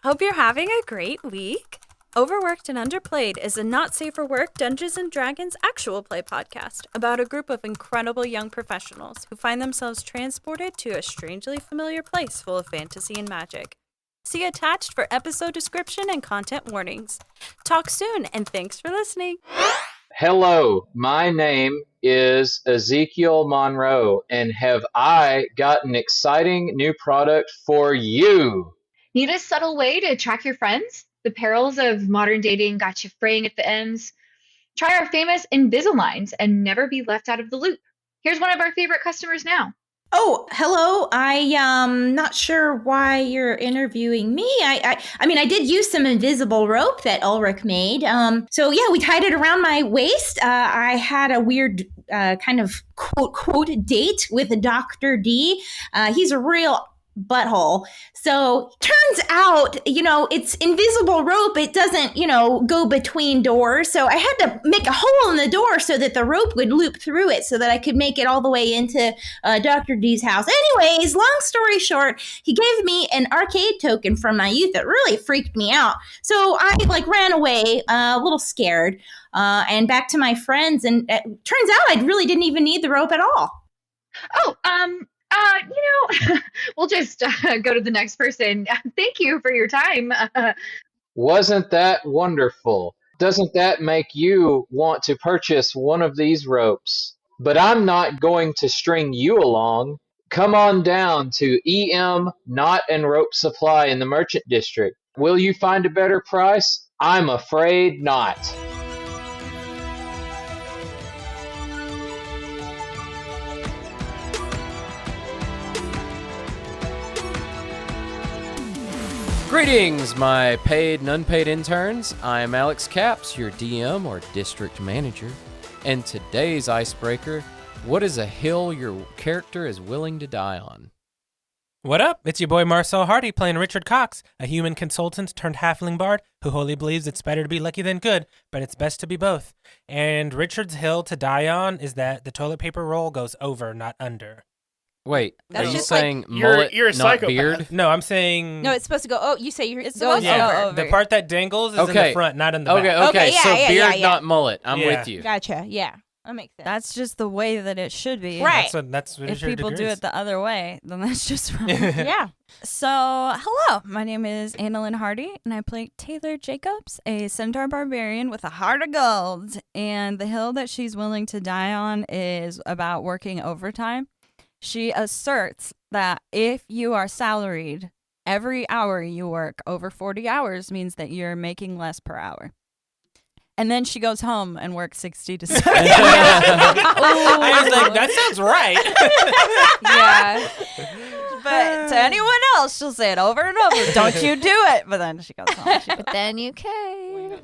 Hope you're having a great week. Overworked and Underplayed is a not safe for work Dungeons & Dragons actual play podcast about a group of incredible young professionals who find themselves transported to a strangely familiar place full of fantasy and magic. See attached for episode description and content warnings. Talk soon, and thanks for listening. Hello, my name is Ezekiel Monroe, and have I got an exciting new product for you? Need a subtle way to track your friends? The perils of modern dating got you fraying at the ends? Try our famous Invisaligns and never be left out of the loop. Here's one of our favorite customers now. Oh, hello. I'm not sure why you're interviewing me. I mean, I did use some invisible rope that Ulrich made. So yeah, we tied it around my waist. I had a weird kind of quote date with Dr. D. He's a real butthole. So turns out, it's invisible rope. It doesn't, go between doors. So I had to make a hole in the door so that the rope would loop through it so that I could make it all the way into Dr. D's house. Anyways, long story short, he gave me an arcade token from my youth that really freaked me out. So I ran away a little scared and back to my friends. And it turns out I really didn't even need the rope at all. We'll just go to the next person. Thank you for your time. Wasn't that wonderful? Doesn't that make you want to purchase one of these ropes? But I'm not going to string you along. Come on down to EM Knot and Rope Supply in the Merchant District. Will you find a better price? I'm afraid not. Greetings, my paid and unpaid interns. I'm Alex Capps, your DM or district manager. And today's icebreaker, what is a hill your character is willing to die on? What up? It's your boy Marcel Hardy playing Richard Cox, a human consultant turned halfling bard who wholly believes it's better to be lucky than good, but it's best to be both. And Richard's hill to die on is that the toilet paper roll goes over, not under. Wait, That's are you just saying mullet, you're a not psychopath. beard? No, I'm saying... No, it's supposed to go. Oh, you say it's supposed going to go over. over. The part that dangles is in Okay. the front, not in the Okay, back. okay, yeah, so yeah, beard, yeah. not mullet. I'm Yeah. with you. Gotcha. Yeah, that makes sense. That's just the way that it should be. Right. That's what If Richard people do agrees. it the other way, then that's just wrong. yeah. So, hello, my name is Annalyn Hardy, and I play Taylor Jacobs, a centaur barbarian with a heart of gold. And the hill that she's willing to die on is about working overtime. She asserts that if you are salaried, every hour you work over 40 hours means that you're making less per hour. And then she goes home and works 60 to 70 hours. I was like, that sounds right. Yeah. But to anyone else, she'll say it over and over. Don't you do it. But then she goes home. But then you can.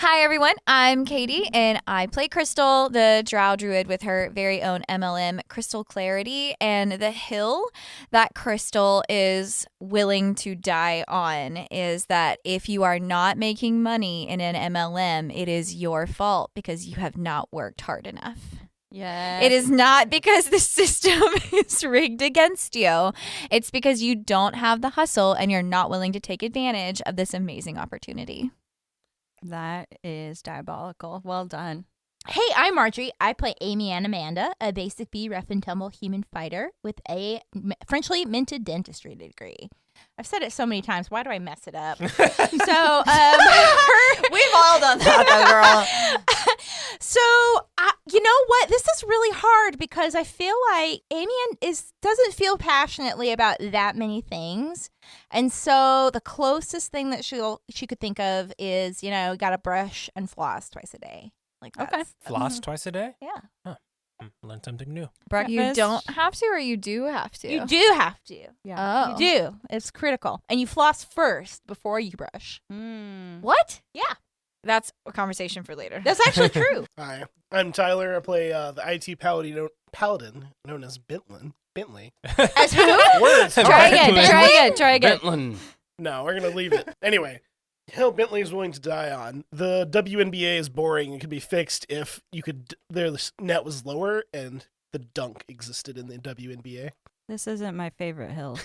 Hi, everyone. I'm Katie, and I play Krystal, the drow druid with her very own MLM, Krystal Clarity. And the hill that Krystal is willing to die on is that if you are not making money in an MLM, it is your fault because you have not worked hard enough. Yeah. It is not because the system is rigged against you. It's because you don't have the hustle and you're not willing to take advantage of this amazing opportunity. That is diabolical. Well done. Hey, I'm Marjorie. I play Amy Ann Amanda, a basic B rough and tumble human fighter with a Frenchly minted dentistry degree. I've said it so many times. Why do I mess it up? So, We've all done that, though, girl. So, you know what? This is really hard because I feel like Amy doesn't feel passionately about that many things. And so the closest thing that she could think of is, got to brush and floss twice a day. Like that. Okay. Floss twice a day? Yeah. Huh. Learn something new. Breakfast. You don't have to, or you do have to? You do have to. Yeah. Oh. You do. It's critical. And you floss first before you brush. What? Yeah. That's a conversation for later. That's actually true. Hi, I'm Tyler. I play the IT paladin known as Bentley. As who? Words. Try again. Bentlin. No, we're going to leave it. Anyway, hill Bentley is willing to die on. The WNBA is boring and could be fixed if the net was lower and the dunk existed in the WNBA. This isn't my favorite hill.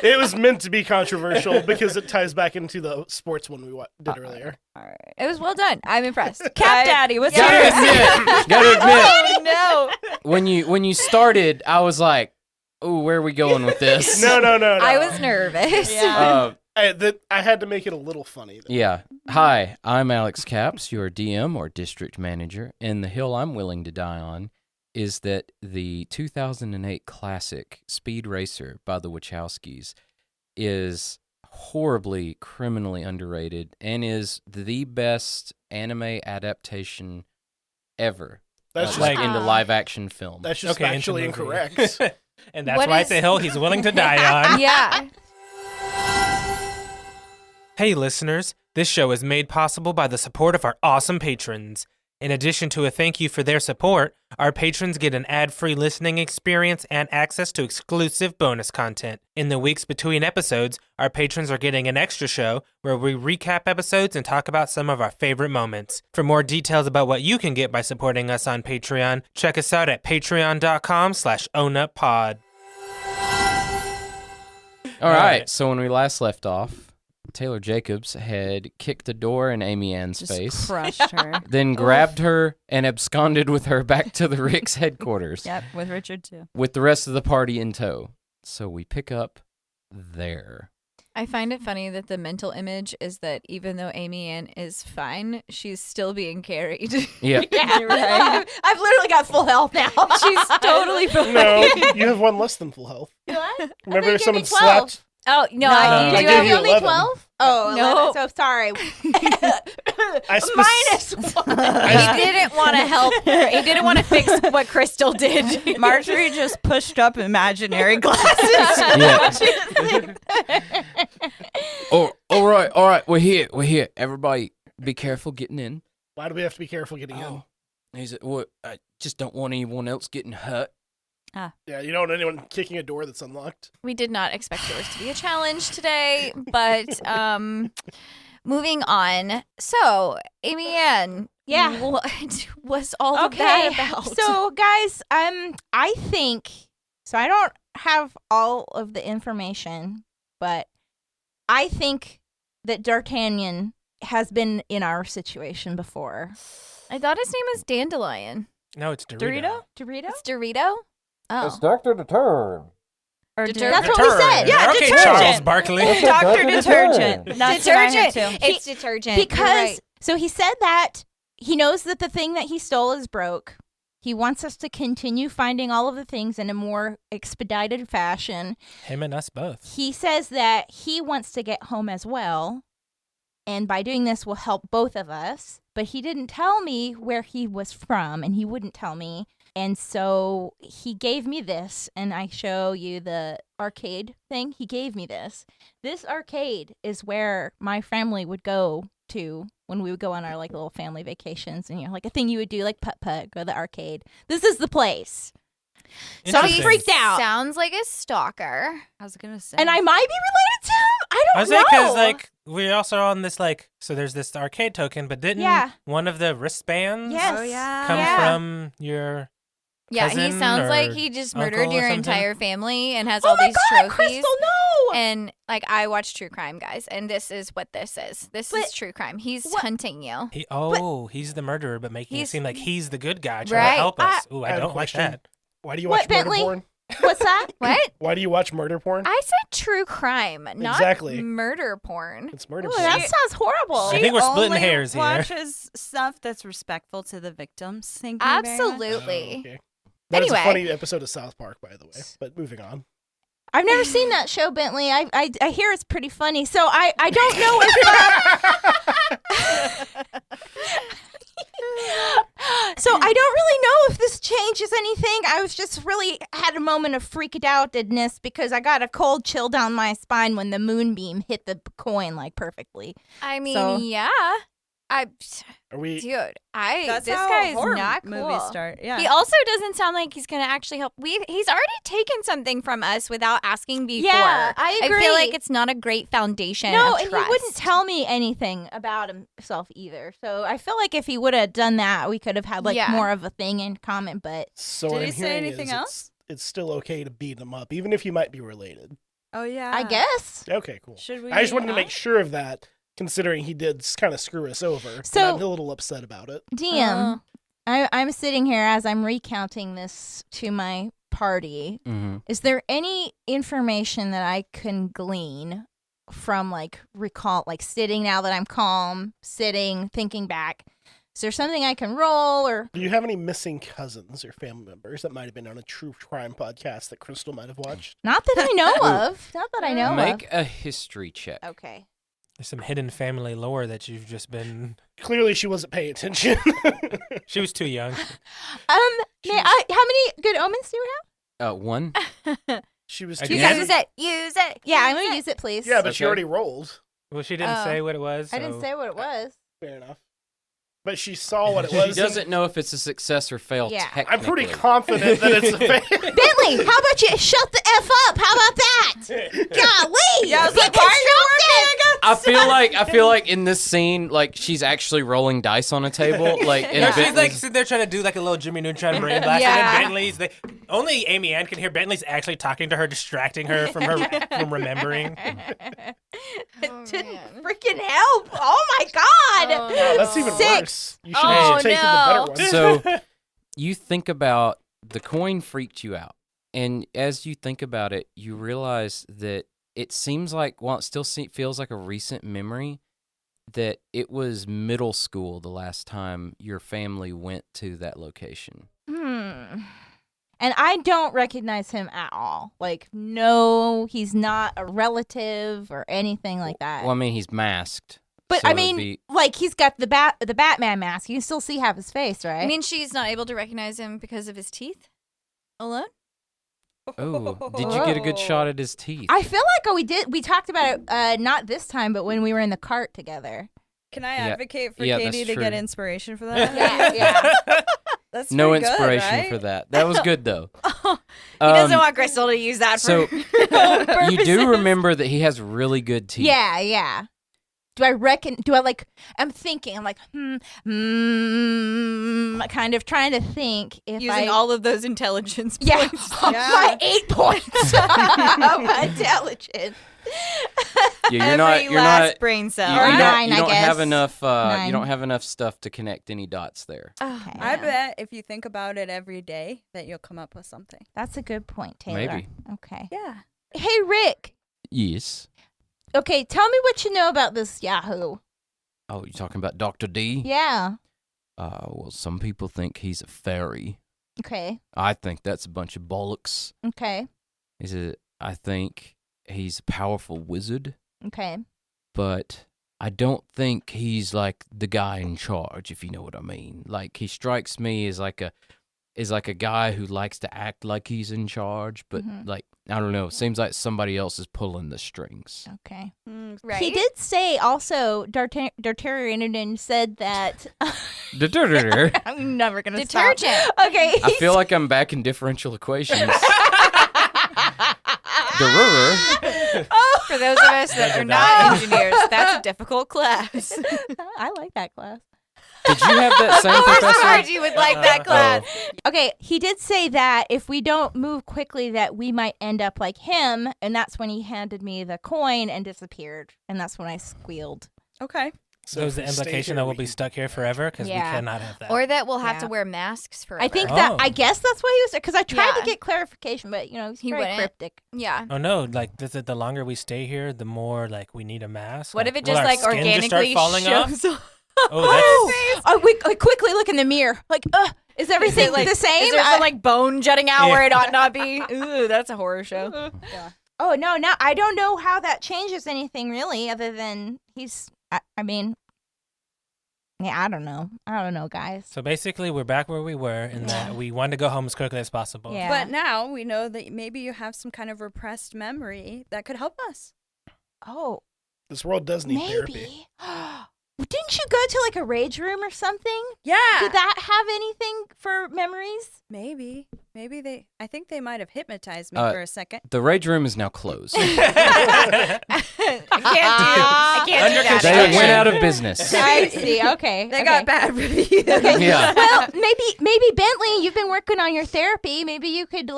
It was meant to be controversial because it ties back into the sports one we did earlier. All right. It was well done. I'm impressed. Cap Daddy, what's Gotta yours? admit, gotta admit, Oh no! when you started, I was like, "Ooh, where are we going with this?" No. I was nervous. Yeah. I had to make it a little funny. Yeah. Hi, I'm Alex Capps, your DM or district manager, and the hill I'm willing to die on is that the 2008 classic Speed Racer by the Wachowskis is horribly, criminally underrated and is the best anime adaptation ever. That's like just into live action film. That's just Okay, into actually movie. incorrect. And that's What why is- it's a hill he's willing to die on. Yeah. Hey, listeners. This show is made possible by the support of our awesome patrons. In addition to a thank you for their support, our patrons get an ad-free listening experience and access to exclusive bonus content. In the weeks between episodes, our patrons are getting an extra show where we recap episodes and talk about some of our favorite moments. For more details about what you can get by supporting us on Patreon, check us out at patreon.com/ownuppod. All right. right. So when we last left off, Taylor Jacobs had kicked the door in Amy Ann's Just face, crushed her. then grabbed her and absconded with her back to the Rick's headquarters Yep, with Richard too. with the rest of the party in tow. So we pick up there. I find it funny that the mental image is that even though Amy Ann is fine, she's still being carried. Yeah. Yeah, Right. I've literally got full health now. She's totally fine. No, you have one less than full health. What? Remember you if someone gave me 12. slapped? Oh, no, No, you I do gave have you only 11. 12? Oh, No. 11. So sorry. Minus one. He didn't want to help her. He didn't want to fix what Krystal did. Marjorie just pushed up imaginary glasses. Oh, all right. We're here. Everybody, be careful getting in. Why do we have to be careful getting in? He's what? I just don't want anyone else getting hurt. Yeah, you don't want anyone kicking a door that's unlocked. We did not expect doors to be a challenge today, but moving on. So, Amy Ann, Yeah. what was all of that about? So guys, I think so. I don't have all of the information, but I think that D'Artagnan has been in our situation before. I thought his name was Dandelion. No, it's Dorito. Dorito? It's Dorito? Oh. Dr. Deterrent. Or That's what we said. Yeah, Okay, detergent. Charles Barkley. Dr. Detergent. That's what I had Detergent. too. It's detergent. You're Because right. so he said that he knows that the thing that he stole is broke. He wants us to continue finding all of the things in a more expedited fashion. Him and us both. He says that he wants to get home as well, and by doing this will help both of us. But he didn't tell me where he was from, and he wouldn't tell me. And so he gave me this, and I show you the arcade thing. He gave me this. This arcade is where my family would go to when we would go on our like little family vacations, and like a thing you would do, like putt-putt, go to the arcade. This is the place. So I'm Interesting. freaked out. Sounds like a stalker. I was going to say. And I might be related to him. I I don't was know. like, because like we also on this like, so there's this arcade token, but didn't Yeah. one of the wristbands Yes. Oh, yeah. come Yeah. from your? Yeah, he cousin sounds like or he just uncle murdered or your something? entire family and has Oh all my these God, trophies. Krystal, no! And like I watch true crime, guys, and this is what this is. This is But true crime. He's what- hunting you. He's the murderer, but making it He's- seem like he's the good guy trying Right. to help us. Ooh, I I have a don't like question. that. Why do you What, watch murder Bentley? porn? What's that? What? Why do you watch murder porn? I said true crime, not Exactly. murder porn. It's murder Ooh, porn. that sounds horrible. I think we're splitting only hairs here. watches stuff that's respectful to the victims. Thank you very much. Absolutely. Oh, okay. That is Anyway. a funny episode of South Park, by the way. But moving on. I've never seen that show, Bentley. I hear it's pretty funny. So I don't know if So I don't really know if this changes anything. I was just really had a moment of freaked outedness because I got a cold chill down my spine when the moonbeam hit the coin like perfectly. I mean, So- yeah. Are we? Dude, That's this how guy is horror not cool. movies start. Yeah. He also doesn't sound like he's gonna actually help. He's already taken something from us without asking before. Yeah, I agree. feel like it's not a great foundation. No, of and trust. he wouldn't tell me anything about himself either. So I feel like if he would have done that, we could have had like Yeah. more of a thing in common. But So Did what he I'm say hearing anything is else? it's still okay to beat him up, even if you might be related. Oh yeah. I guess. Okay, cool. Should we? I just wanted to make sure of that, considering he did kind of screw us over. So- and I'm a little upset about it. DM, I'm sitting here as I'm recounting this to my party. Mm-hmm. Is there any information that I can glean from recall, sitting now that I'm calm, sitting, thinking back? Is there something I can roll or? Do you have any missing cousins or family members that might have been on a true crime podcast that Krystal might have watched? Not that I know of. Not that I know Make a history check. of. Okay. There's some hidden family lore that you've just been. Clearly, she wasn't paying attention. She was too young. How many good omens do you have? 1. She was Again? too You guys young. use it. Use it. Yeah, I'm gonna use it, please. Yeah, but she Okay. already rolled. Well, she didn't Oh. say what it was. I didn't so- say what it was. Fair enough. But she saw what it She was. doesn't know if it's a success or fail. Yeah. Technically. I'm pretty confident that it's a fail. Bentley, how about you shut the F up? How about that? Golly! Yeah, I was like, why are you I feel like in this scene, like she's actually rolling dice on a table, like and No, she's like Bentley's- sitting there trying to do like a little Jimmy Neutron brain blast, Yeah. and then Bentley's only Amy Ann can hear Bentley's actually talking to her, distracting her from from remembering. It didn't freaking help. Oh my god! No, that's even 6. worse. You should Oh, have taken no. the better one. So you think about the coin freaked you out, and as you think about it, you realize that it seems like while it still feels like a recent memory, that it was middle school the last time your family went to that location. And I don't recognize him at all. No, he's not a relative or anything like that. Well, I mean, he's masked. but so I it'd mean, be- he's got the Batman mask. You can still see half his face, right? I mean, she's not able to recognize him because of his teeth alone. oh, did you get a good shot at his teeth? I feel like we talked about it not this time, but when we were in the cart together. Can I Yeah. advocate for Yeah, Katie that's to get true. inspiration for that? Yeah. That's No pretty good, inspiration right? for that. That was good though. He doesn't want Krystal to use that so for you do remember that he has really good teeth. Yeah. I'm thinking, kind of trying to think if using all of those intelligence yeah, points. my 8 points of intelligence. Yeah, Every you're last not brain cell. Or you nine, don't, you I don't have guess. enough you 9. don't have enough stuff to connect any dots there. Okay. I bet if you think about it every day, that you'll come up with something. That's a good point, Taylor. Maybe. Okay. Yeah. Hey, Rick. Yes. Okay, tell me what you know about this Yahoo. Oh, you're talking about Dr. D? Yeah. Well, some people think he's a fairy. Okay. I think that's a bunch of bollocks. Okay. I think he's a powerful wizard, Okay. but I don't think he's like the guy in charge, if you know what I mean. Like he strikes me as like a guy who likes to act like he's in charge, but like I don't know, seems like somebody else is pulling the strings. Okay. Right? He did say also, D'Artagnan said that. I'm never going to stop. Detergent. Okay. I feel like I'm back in differential equations. For those of us that are not engineers, that's a difficult class. I like that class. Did you have that same Of course, professor? you would like that class. Okay, he did say that if we don't move quickly that we might end up like him, and that's when he handed me the coin and disappeared, and that's when I squealed. Okay. So is the if we stay implication here, that we'll we be can- stuck here forever because Yeah. we cannot have that. Or that we'll have to Yeah. wear masks forever. I think Oh. that, I guess that's why he was there, because I tried Yeah. to get clarification, but, he's He very wouldn't. cryptic. Yeah. Oh no! Like the longer we stay here, the more like we need a mask. What if Like, it will just our like skin just start organically falling off? shows up? Oh, I quickly look in the mirror, like, is everything the same? Is there some like bone jutting out where it ought not be? Ooh, that's a horror show. Oh, no, I don't know how that changes anything really, other than I mean, yeah, I don't know, guys. So basically, we're back where we were in that we wanted to go home as quickly as possible. Yeah. But now we know that maybe you have some kind of repressed memory that could help us. Oh, This world does need therapy. maybe. Didn't you go to like a rage room or something? Yeah. Did that have anything for memories? Maybe I think they might have hypnotized me Uh, for a second. The rage room is now closed. I can't can't do that. They Okay. went out of business. I see. Okay. They got bad reviews. Yeah. Well, maybe Bentley, you've been working on your therapy. Maybe you could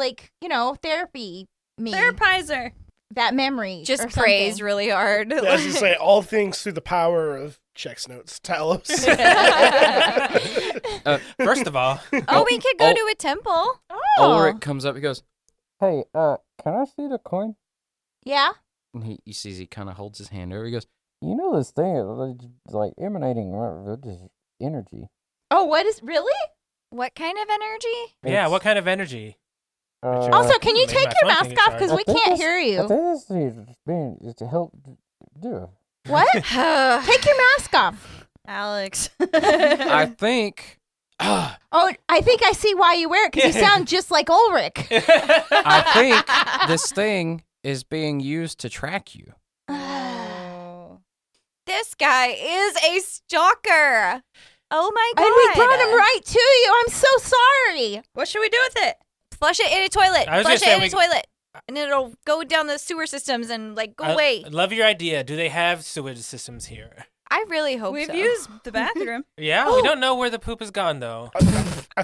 therapy me Therapizer. that memory. Just or praise something. really hard. I was gonna say all things through the power of checks notes, Talos. First of all, Oh, we could go to a temple. Ulrich comes up. He goes, "Hey, can I see the coin?" Yeah. And he sees he kind of holds his hand over. He goes, "You know this thing is like emanating energy." Oh, what is really? What kind of energy? yeah, what kind of energy? Also, can you Made take my your phone mask off because charge. we can't hear you? this is being to help do. What? Take your mask off. Alex. I think. Oh, I think I see why you wear it because you sound just like Ulrich. I think this thing is being used to track you. This guy is a stalker. Oh my god. And we brought him right to you. I'm so sorry. What should we do with it? Flush it in a toilet. I was Flush gonna it say in a toilet. And it'll go down the sewer systems and go away. I love your idea. Do they have sewage systems here? I really hope We've so. used the bathroom. Yeah, we don't know where the poop has gone though. I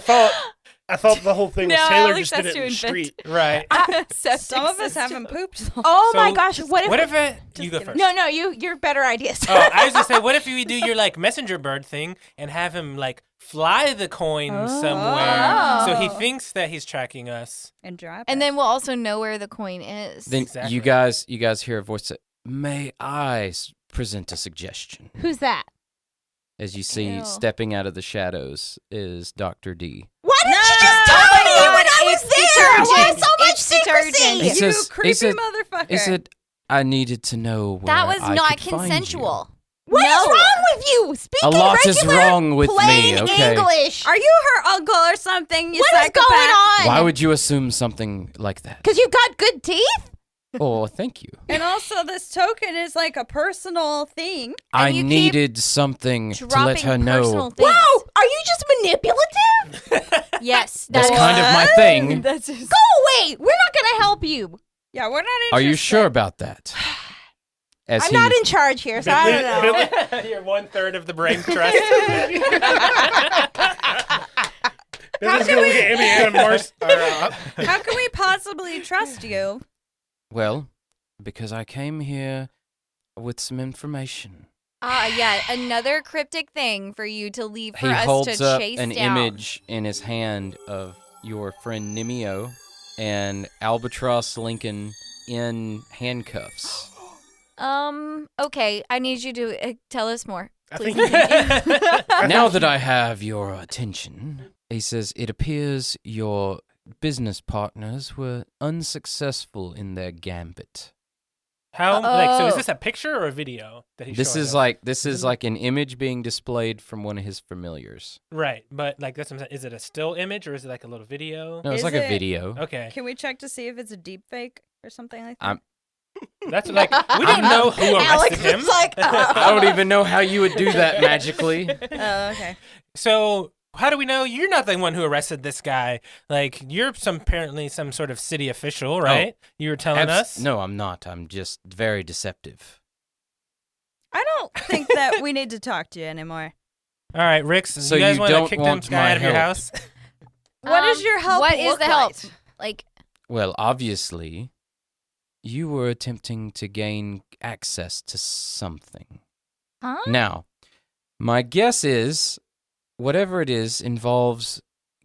thought the whole thing was No, Taylor Alex just did has it in the to street. Right. Septic Some of us system. haven't pooped. Oh my So, gosh. What if it? You go kidding. first. No, you're better ideas. Oh, I was gonna say, what if we do your messenger bird thing and have him fly the coin somewhere, so he thinks that he's tracking us. And drop And it. then we'll also know where the coin is. Then Exactly. you guys hear a voice that, "May I present a suggestion?" Who's that? As you see, Ew. stepping out of the shadows is Dr. D. Why didn't you just tell Oh my me God, when I was it's there? Why detergent. so much It's detergent. secrecy? He You says- creepy he said- motherfucker. He said, "I needed to know where that was I not could find you." consensual. What is No. wrong with you? Speak A in lot is regular, wrong with me, plain okay? English. Are you her uncle or something, you What is psychopath? going on? Why would you assume something like that? Because you've got good teeth? Oh, thank you. And also, this token is like a personal thing. I you keep needed something to let Dropping her personal know. things. Wow, are you just manipulative? Yes. That's kind of my thing. That's just, Go away. We're not going to help you. yeah, we're not interested. Are you sure about that? As I'm not in charge here, so I don't know. You're 1/3 of the brain trust. This is gonna look at Amy and Mars. How can we possibly trust you? Well, because I came here with some information. Yeah, another cryptic thing for you to leave for He us holds to up chase an down. image in his hand of your friend Nimio and Albatross Lincoln in handcuffs. Okay, I need you to tell us more. I Please. think Now that I have your attention, he says, it appears your business partners were unsuccessful in their gambit. How? So is Oh. this a picture or a video that he's This showing is us? like an image being displayed from one of his familiars. Right, but that's what I'm saying. Is it a still image or is it like a little video? No, it's Is like a it- video. Okay, Can we check to see if it's a deep fake or something like that? I'm- that's we don't know who Alex arrested him. was like, I don't even know how you would do that magically. Oh, okay. So how do we know you're not the one who arrested this guy? You're apparently some sort of city official, right? You were telling us. No, I'm not. I'm just very deceptive. I don't think that we need to talk to you anymore. All right, Rix. So you guys you want to don't kick want this guy my out of your help. house? What does your help What is look the help? like? Well, obviously, you were attempting to gain access to something. huh? Now, my guess is whatever it is involves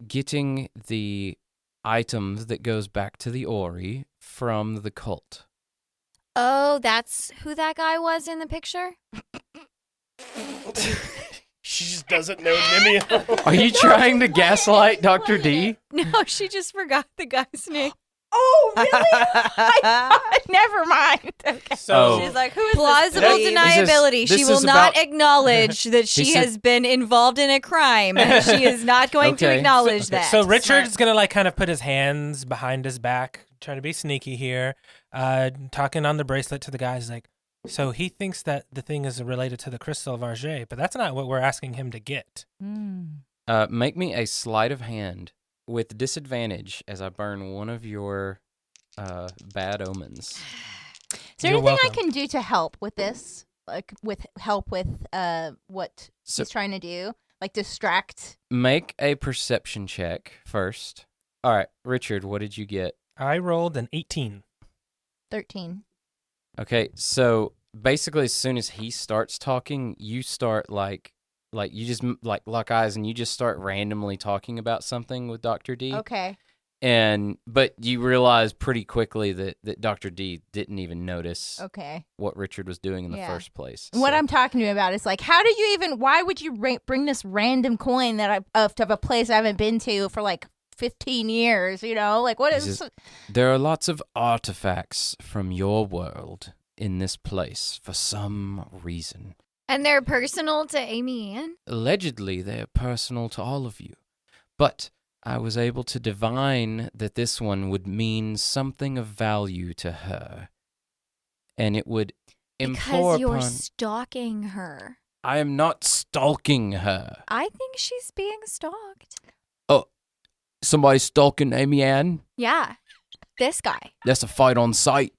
getting the item that goes back to the Ori from the cult. Oh, that's who that guy was in the picture? she just doesn't know Nimio. Are you trying to gaslight Dr. D? No, she just forgot the guy's name. Oh, really? Never mind. Okay. So She's like, who is Plausible this? plebe? deniability. this She will is not about- acknowledge that she said- has been involved in a crime. She is not going to Okay. acknowledge that. So Richard's gonna kind of put his hands behind his back, trying to be sneaky here, talking on the bracelet to the guy. He's like, so he thinks that the thing is related to the Krystal of Arge, but that's not what we're asking him to get. Make me a sleight of hand with disadvantage as I burn one of your bad omens. Is there You're anything I welcome. can do to help with this? like with help with what he's trying to do, like distract. Make a perception check first. All right, Richard, what did you get? I rolled an 18. 13. Okay, so basically, as soon as he starts talking, you start like you just like lock eyes and you just start randomly talking about something with Dr. D. Okay. But you realize pretty quickly that Dr. D didn't even notice what Richard was doing in the first place. What I'm talking to you about is like, why would you bring this random coin of a place I haven't been to for like 15 years, Like, what is... There are lots of artifacts from your world in this place for some reason. And they're personal to Amy Ann? Allegedly, they're personal to all of you. But I was able to divine that this one would mean something of value to her. And it would implore Because you're upon... stalking her. I am not stalking her. I think she's being stalked. Oh, somebody stalking Amy Ann? Yeah, this guy. That's a fight on sight.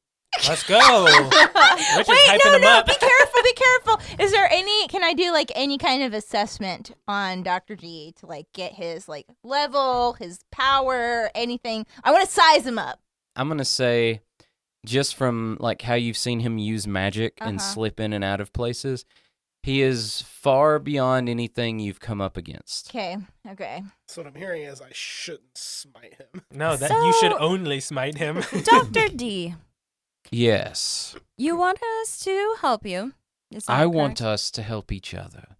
Let's go. Richard's hyping him up. Be careful. Is there can I do like any kind of assessment on Dr. G to like get his like level, his power, anything? I want to size him up. I'm going to say, just from like how you've seen him use magic and slip in and out of places, he is far beyond anything you've come up against. Okay. So what I'm hearing is I shouldn't smite him. No, you should only smite him. Dr. D. Yes. You want us to help you. Is that I correct? want us to help each other.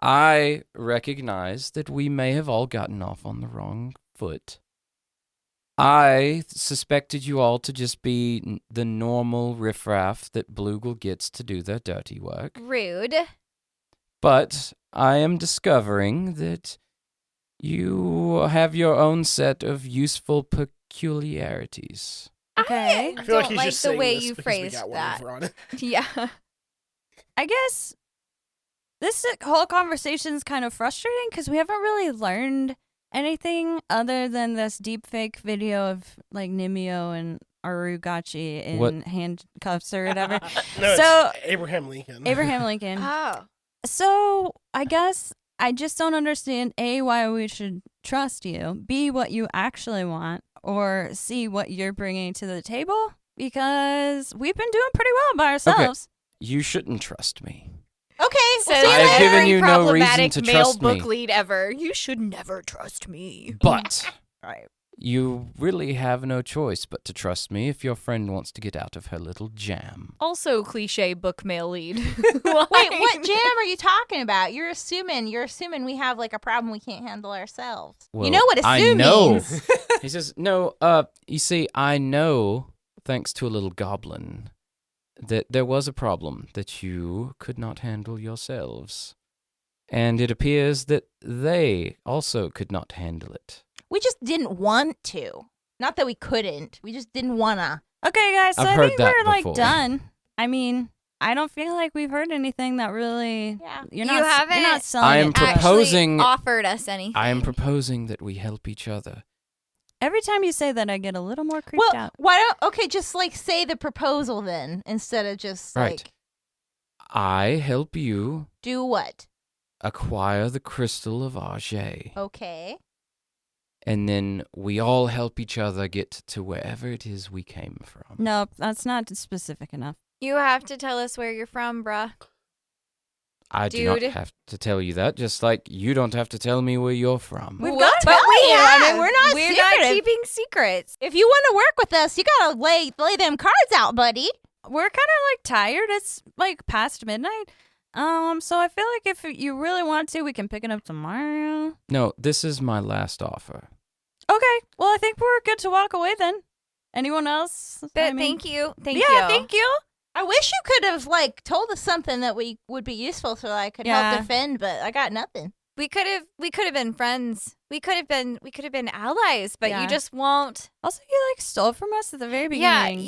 I recognize that we may have all gotten off on the wrong foot. I suspected you all to just be the normal riffraff that Bloogle gets to do their dirty work. Rude. But I am discovering that you have your own set of useful peculiarities. Okay. I feel like don't he's like just the saying way this you because we phrased got one that. over on it. Yeah. I guess this whole conversation's kind of frustrating because we haven't really learned anything other than this deep fake video of like Nimio and Arugachi in handcuffs or whatever. No, so it's Abraham Lincoln. Abraham Lincoln. Oh. So I guess I just don't understand A, why we should trust you, B, what you actually want, or C, what you're bringing to the table, because we've been doing pretty well by ourselves. You shouldn't trust me. Okay. So I have given every you no reason problematic to male trust book me. lead ever. You should never trust me. But Right. you really have no choice but to trust me if your friend wants to get out of her little jam. Also cliche book male lead. Wait, what jam are you talking about? You're assuming we have like a problem we can't handle ourselves. Well, you know what I assume know. means. He says, no, you see, I know, thanks to a little goblin, that there was a problem that you could not handle yourselves. And it appears that they also could not handle it. We just didn't want to. Not that we couldn't. We just didn't wanna. Okay, guys, so I've I heard think that we're like before. done. I mean, I don't feel like we've heard anything that really. Yeah. You're You not. haven't You're not selling I am it to us. proposing- offered us anything. I am proposing that we help each other. Every time you say that, I get a little more creeped Well, out. why don't just like say the proposal then instead of just Right. like I help you do what? acquire the crystal of Arge. Okay. And then we all help each other get to wherever it is we came from. No, that's not specific enough. You have to tell us where you're from, bruh. I do not Dude. have to tell you that, just like you don't have to tell me where you're from. We've What? got to But tell we you. I have. mean, we're not not secretive. keeping secrets. If you want to work with us, you gotta lay them cards out, buddy. We're kind of like tired. It's like past midnight. So I feel like if you really want to, we can pick it up tomorrow. No, this is my last offer. Okay. Well, I think we're good to walk away then. Anyone else? But thank you. Thank yeah, you. thank you. I wish you could have like told us something that we would be useful so I could Yeah. help defend, but I got nothing. We could have been friends. We could have been allies, but Yeah. you just won't. Also, you like stole from us at the very Yeah, beginning.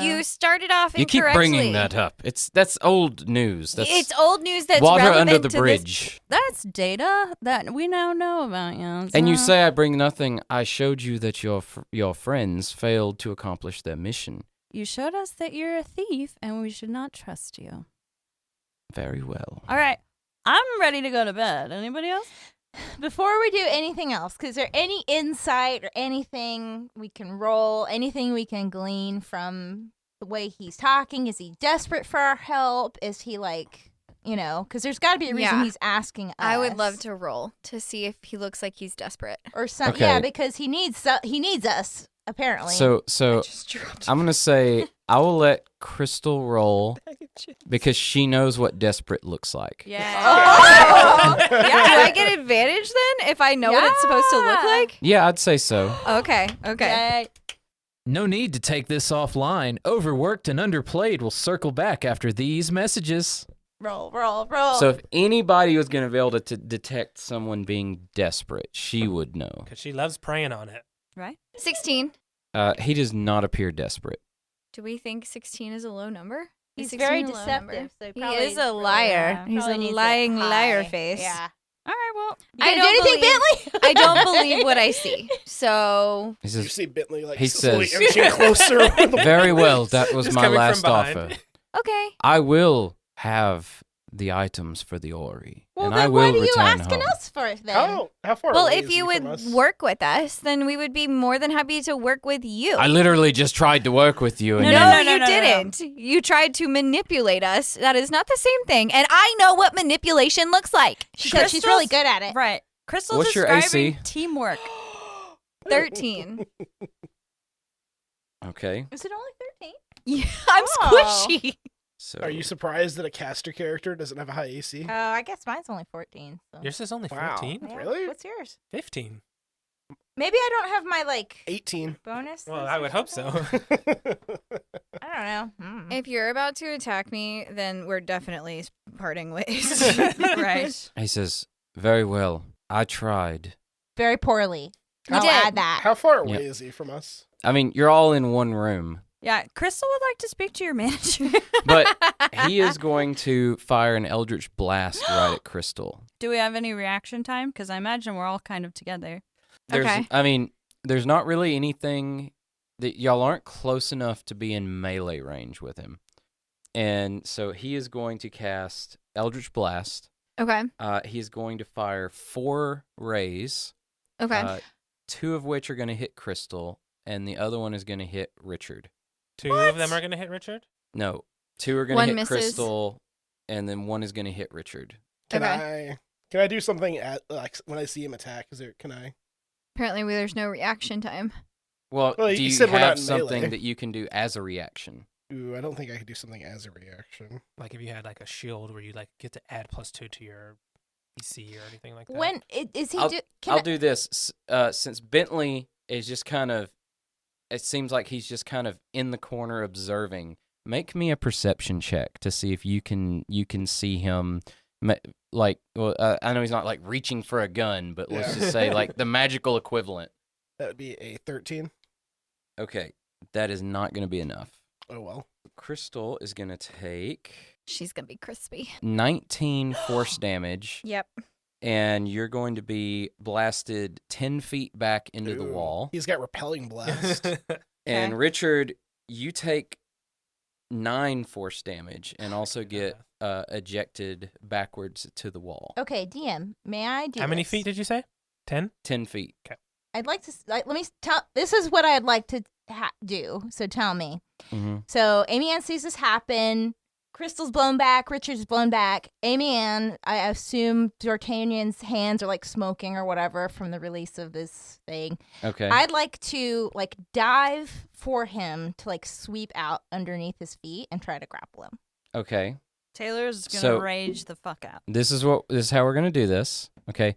you started off You keep incorrectly. bringing that up. That's old news. That's It's old news that's water relevant under the to this- bridge. That's data that we now know about you. And you so- say I bring nothing. I showed you that your friends failed to accomplish their mission. You showed us that you're a thief and we should not trust you. Very well. All right. I'm ready to go to bed. Anybody else? Before we do anything else, is there any insight or anything we can roll, anything we can glean from the way he's talking? Is he desperate for our help? Is he like, because there's got to be a reason he's asking us. I would love to roll to see if he looks like he's desperate. Or something. Okay. Yeah, because he needs us, apparently. So I'm gonna say I will let Krystal roll because she knows what desperate looks like. Yeah. Oh! Do I get advantage then if I know what it's supposed to look like? Yeah, I'd say so. Okay. Yay. No need to take this offline. Overworked and Underplayed will circle back after these messages. Roll. So if anybody was gonna be able to detect someone being desperate, she would know. Because she loves preying on it. Right? 16. He does not appear desperate. Do we think 16 is a low number? He's Is very 16 a low deceptive. number? So He probably is a really, liar. He's probably a needs it lying liar high. face. Yeah. All right, well. You gonna do anything, Bentley? I don't believe what I see. So He You says, see Bentley like he slowly says- inching closer. with the very well, that was Just my coming from last behind. offer. okay. I will have the items for the Ori, Well, and then I what will are you return asking home. us for it then? How far Well, away if is he you from would us? work with us, then we would be more than happy to work with you. I literally just tried to work with you, and No, you- no, you no. didn't. You tried to manipulate us. That is not the same thing. And I know what manipulation looks like. She said she's really good at it. Right. Crystal's What's your describing AC? teamwork. 13. Okay, Is it only 13? Yeah, I'm Oh. squishy. so Are you surprised that a caster character doesn't have a high AC? Oh, I guess mine's only 14. So. Yours is only Wow. 14? Yeah. Really? What's yours? 15. Maybe I don't have my 18. bonus. Well, this I or would hope so. something. I don't know. If you're about to attack me, then we're definitely parting ways. Right. he says, very well, I tried. Very poorly. You I'll did. add that. How far away Yep. is he from us? I mean, you're all in one room, Yeah, Crystal would like to speak to your manager. but he is going to fire an Eldritch Blast right at Krystal. Do we have any reaction time? Because I imagine we're all kind of together. Okay. I mean, there's not really anything that y'all aren't close enough to be in melee range with him. And so he is going to cast Eldritch Blast. Okay. He's going to fire 4 rays, Okay. 2 of which are going to hit Krystal, and the other one is going to hit Richard. 2 of them are going to hit Richard? No, 2 are going One to hit misses. Crystal, and then 1 is going to hit Richard. Can Okay. I do something at like when I see him attack? Can I? Apparently, there's no reaction time. Well, Well, do you you said we're not have in something melee. that you can do as a reaction? Ooh, I don't think I could do something as a reaction. Like if you had like a shield where you like get to add +2 to your PC or anything like that. When is he? I'll- Can I'll I- do this. Since Bentley is just kind of, it seems like he's just kind of in the corner observing. Make me a perception check to see if you can see him. Like, well, I know he's not like reaching for a gun, but let's Yeah. just say like the magical equivalent. That would be a 13. Okay, that is not going to be enough. Oh well. Krystal is going to take She's gonna be crispy. 19 force damage, Yep. and you're going to be blasted 10 feet back into the Ooh, wall. He's got repelling blast. And Okay. Richard, you take 9 force damage and also get ejected backwards to the wall. Okay, DM. May I do? How many this? feet did you say? 10? 10 feet. I'd like to. Let me tell. This is what I'd like to do. So tell me. Mm-hmm. So Amy Ann sees this happen. Crystal's blown back. Richard's blown back. Amy Ann, I assume D'Artagnan's hands are like smoking or whatever from the release of this thing. Okay. I'd like to like dive for him to like sweep out underneath his feet and try to grapple him. Okay. Taylor's gonna So- rage the fuck out. This is how we're going to do this. Okay.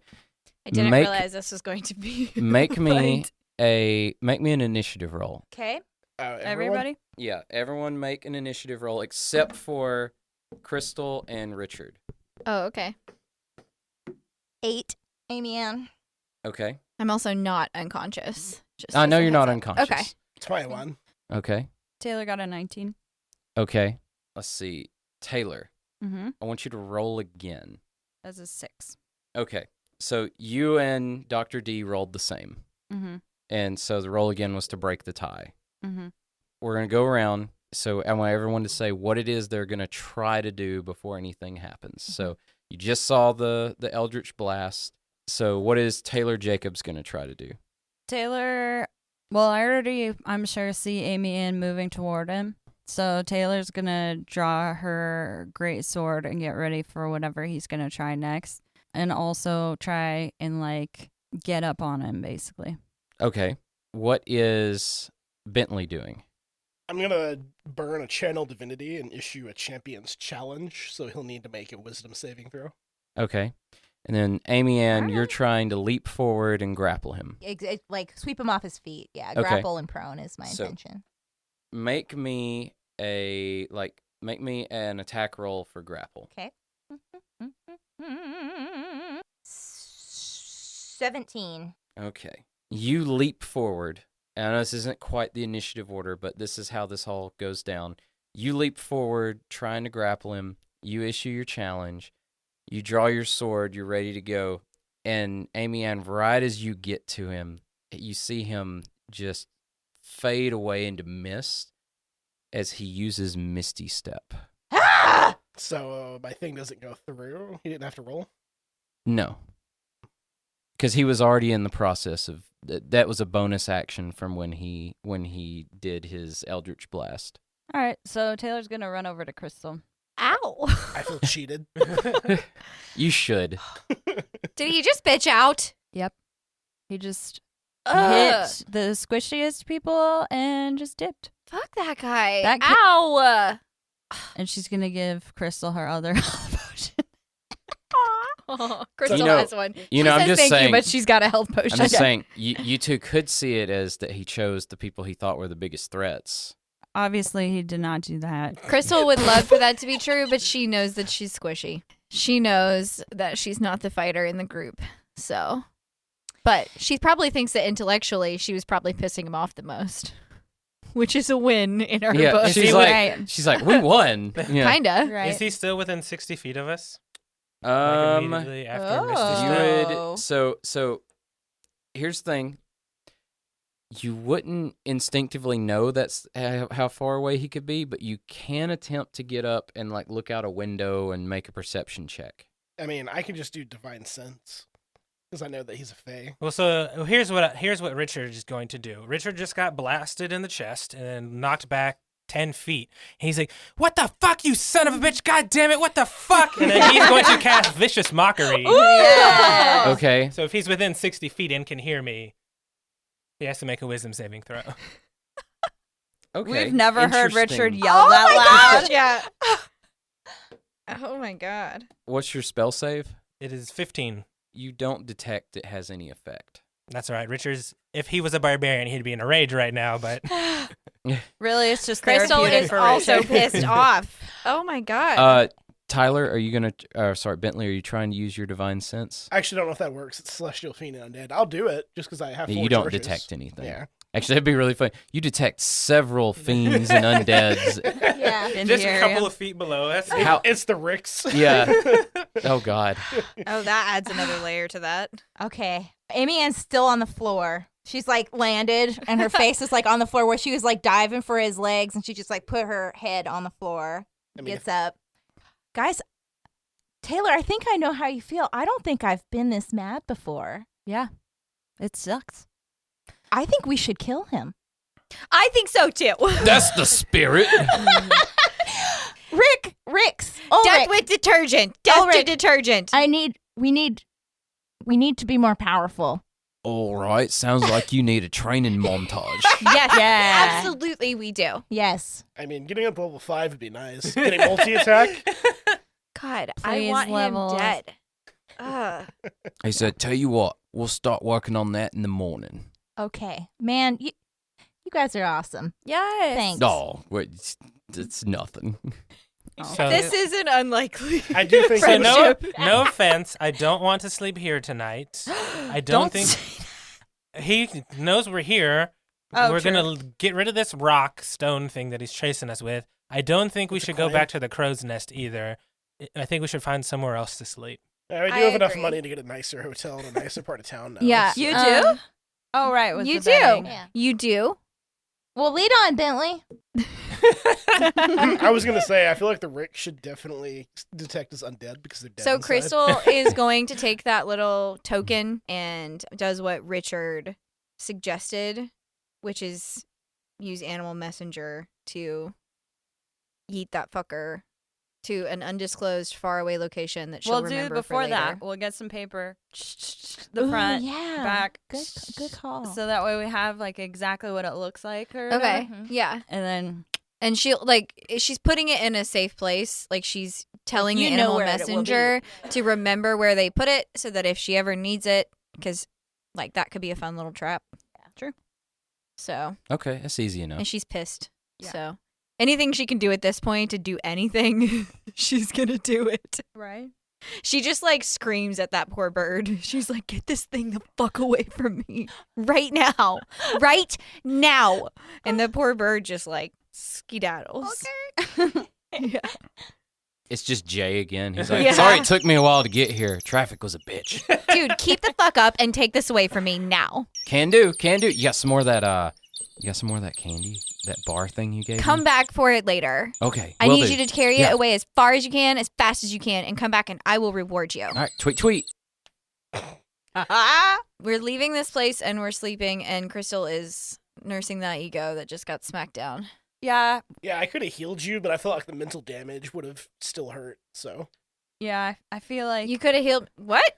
I didn't Make- realize this was going to be. Make me fight. make me an initiative roll. Okay. Everyone? Everybody? Yeah, everyone make an initiative roll except for Krystal and Richard. Oh, okay. 8. Amy Ann. Okay. I'm also not unconscious. Just I as know a you're not heads up. unconscious. Okay. 21. Okay. Taylor got a 19. Okay. Let's see. Taylor, Mm-hmm. I want you to roll again. That's a 6. Okay. So you and Dr. D rolled the same. Mm-hmm. And so the roll again was to break the tie. Mm-hmm. We're going to go around. So I want everyone to say what it is they're going to try to do before anything happens. So you just saw the Eldritch Blast. So what is Taylor Jacobs going to try to do? Taylor, well, I'm sure, see Amy Ann moving toward him. So Taylor's going to draw her great sword and get ready for whatever he's going to try next. And also try and, like, get up on him, basically. Okay. What is Bentley doing? I'm going to burn a channel divinity and issue a champion's challenge, so he'll need to make a wisdom saving throw. Okay. And then Amy Ann, you're trying to leap forward and grapple him. Like sweep him off his feet. Yeah, Okay. grapple and prone is my So- intention. Make me an attack roll for grapple. Okay. 17. Okay. You leap forward. And I know this isn't quite the initiative order, but this is how this all goes down. You leap forward, trying to grapple him. You issue your challenge. You draw your sword. You're ready to go. And Amy Ann, right as you get to him, you see him just fade away into mist as he uses Misty Step. So my thing doesn't go through. He didn't have to roll. No. Because he was already in the process of... That was a bonus action from when he did his Eldritch Blast. All right, so Taylor's going to run over to Krystal. Ow. I feel cheated. You should. Did he just bitch out? Yep. He just Ugh. hit the squishiest people and just dipped. Fuck that guy. That Ow. And she's going to give Krystal her other health potion. Oh, Krystal You know- has one. you know, She I'm says just thank saying- you, but she's got a health potion. I'm just saying, you two could see it as that he chose the people he thought were the biggest threats. Obviously, he did not do that. Krystal would love for that to be true, but she knows that she's squishy. She knows that she's not the fighter in the group. So, but she probably thinks that intellectually she was probably pissing him off the most, which is a win in her Yeah, book. she's like, we won. Yeah. Kinda. Right. Is he still within 60 feet of us? Like Um, immediately after Misty you Step? would so here's the thing. You wouldn't instinctively know that's how far away he could be, but you can attempt to get up and like look out a window and make a perception check. I mean, I can just do divine sense because I know that he's a fae. Well, so here's what Richard is going to do. Richard just got blasted in the chest and then knocked back 10 feet. And he's like, "What the fuck, you son of a bitch! God damn it! What the fuck?" And then he's going to cast Vicious Mockery. Yes. Okay. So if he's within 60 feet and can hear me, he has to make a wisdom saving throw. Okay. We've never heard Interesting. Richard yell that loud. Yeah. Oh my god. What's your spell save? It is 15. You don't detect it has any effect. That's all right. Richard's, if he was a barbarian, he'd be in a rage right now, but Really, it's just Krystal therapeutic is for also Richard. pissed off. Oh my god. Tyler, are you gonna? Sorry, Bentley, are you trying to use your divine sense? I actually don't know if that works. It's celestial fiend and undead. I'll do it just because I have. You 4 don't charges. detect anything. Yeah. Actually, that'd be really funny. You detect several fiends and undeads. Yeah. In just the a area. couple of feet below us. How? It's the Ricks. Yeah. Oh God. Oh, that adds another layer to that. Okay. Amy Ann's still on the floor. She's like landed and her face is like on the floor where she was like diving for his legs and she just like put her head on the floor. I mean, Gets up. Guys, Taylor, I think I know how you feel. I don't think I've been this mad before. Yeah, it sucks. I think we should kill him. I think so too. That's the spirit. Ricks. Death with detergent. Death to Ulrich. detergent. We need to be more powerful. All right. Sounds like you need a training montage. Yes, Yeah. absolutely we do. Yes. I mean, getting up to level 5 would be nice. Getting multi-attack. God, Please I want levels. him dead. Ugh. He said, "Tell you what, we'll start working on that in the morning." Okay. Man, you guys are awesome. Yes. Thanks. No, it's nothing. So, This isn't unlikely. I do think so no, friendship. no offense. I don't want to sleep here tonight. I don't think he knows we're here. Oh, we're true. gonna get rid of this rock stone thing that he's chasing us with. I don't think we should go back to the crow's nest either. I think we should find somewhere else to sleep. Yeah, we do I have enough agree. money to get a nicer hotel in a nicer part of town now. Yeah. so- You do? Um, Oh, right. With you the betting. do. Yeah. You do. Well, lead on, Bentley. I was gonna say, I feel like the Rick should definitely detect as undead because they're dead. So inside. Krystal is going to take that little token and does what Richard suggested, which is use Animal Messenger to yeet that fucker to an undisclosed faraway location that she'll We'll remember do before for that. later. We'll get some paper. The Ooh, front, yeah. back. Good call. So that way we have like exactly what it looks like. Or Okay, whatever. yeah. And then And she's putting it in a safe place. Like she's telling You the know Animal where it will be. Messenger to remember where they put it so that if she ever needs it, because like that could be a fun little trap. Yeah, true. So, Okay, that's easy enough. and she's pissed. Yeah. So anything she can do at this point to do anything, she's going to do it. Right. She just like screams at that poor bird. She's like, get this thing the fuck away from me right now. Right now. And the poor bird just like skedaddles. Okay. Yeah. It's just Jay again. He's like, Yeah. sorry it took me a while to get here. Traffic was a bitch. Dude, keep the fuck up and take this away from me now. Can do. You got some more of that candy? That bar thing you gave Come me? back for it later. Okay. I will need do. you to carry Yeah. it away as far as you can, as fast as you can, and come back and I will reward you. All right, tweet. We're leaving this place and we're sleeping, and Krystal is nursing that ego that just got smacked down. Yeah. Yeah, I could have healed you, but I felt like the mental damage would have still hurt. So Yeah. I feel like You could have healed. What?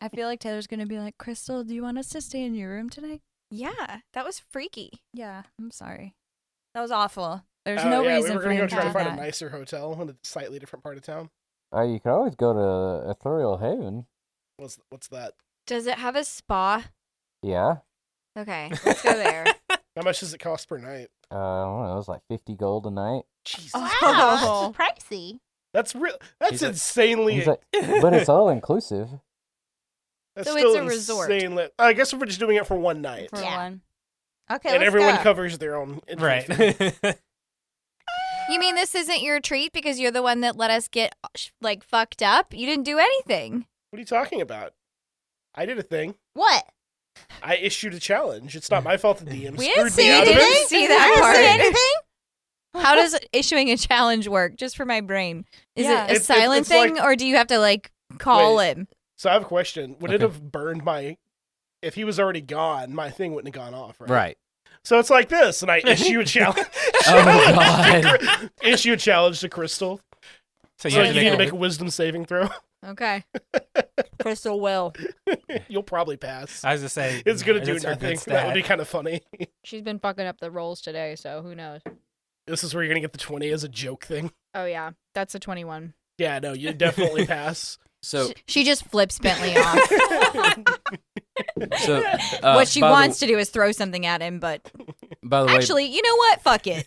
I feel like Taylor's gonna be like, Krystal, do you want us to stay in your room tonight? Yeah, that was freaky. Yeah. I'm sorry. That was awful. There's Oh, no yeah, reason we were for gonna him go to try do to find that. a nicer hotel in a slightly different part of town. You can always go to Ethereal Haven. What's that? Does it have a spa? Yeah. Okay, let's go there. How much does it cost per night? I don't know. It was like 50 gold a night. Jesus, Wow, that's pricey. that's real. That's He's like- insanely. He's like, but it's all inclusive. That's So still it's a resort. insanely- I guess if we're just doing it for one night, For Yeah. one. Okay, and let's everyone go. covers their own. entrance fee. Right. You mean this isn't your treat because you're the one that let us get like fucked up? You didn't do anything. What are you talking about? I did a thing. What? I issued a challenge. It's not my fault the DM We screwed didn't me see out of anything. it. See that I didn't part. see anything. How does issuing a challenge work? Just for my brain. Is Yeah. it a It's silent thing, like- or do you have to like call Wait. him? So I have a question. Would it Okay. have burned my? If he was already gone, my thing wouldn't have gone off, right? Right. So it's like this, and I issue a challenge. Oh, God. Issue a challenge to Krystal. So So you need to a- make a wisdom saving throw. Okay. Krystal will. You'll probably pass. I was just saying. It's gonna do that's her good nothing. That would be stat. kind of funny. She's been fucking up the rolls today, so who knows? This is where you're gonna get the 20 as a joke thing. Oh yeah, that's a 21. Yeah, no, you definitely pass. So, She just flips Bentley off. what What she wants to do is throw something at him, but By the way, actually, you know what? Fuck it.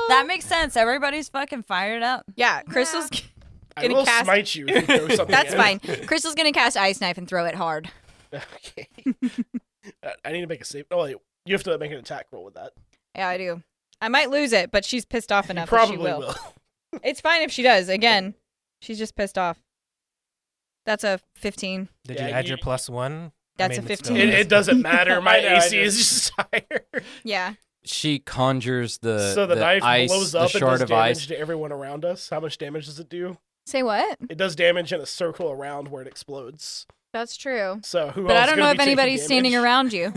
That makes sense. Everybody's fucking fired up. Yeah, Crystal's. I Gonna will cast- smite you if you throw something. That's at fine. Crystal's gonna cast Ice Knife and throw it hard. it. Okay. I need to make a save. Oh, wait, you have to make an attack roll with that. Yeah, I do. I might lose it, but she's pissed off You enough probably that she will. will. It's fine if she does. Again, she's just pissed off. That's a 15. Did Yeah, you add you- your +1? That's a it's 15. still- It doesn't matter. My I know, I AC know. is just higher. Yeah. she conjures the So the knife ice, blows the up and shard does of damage ice. to everyone around us. How much damage does it do? Say what? It does damage in a circle around where it explodes. That's true. So who But else I don't gonna know be if taking anybody's standing damage? around you.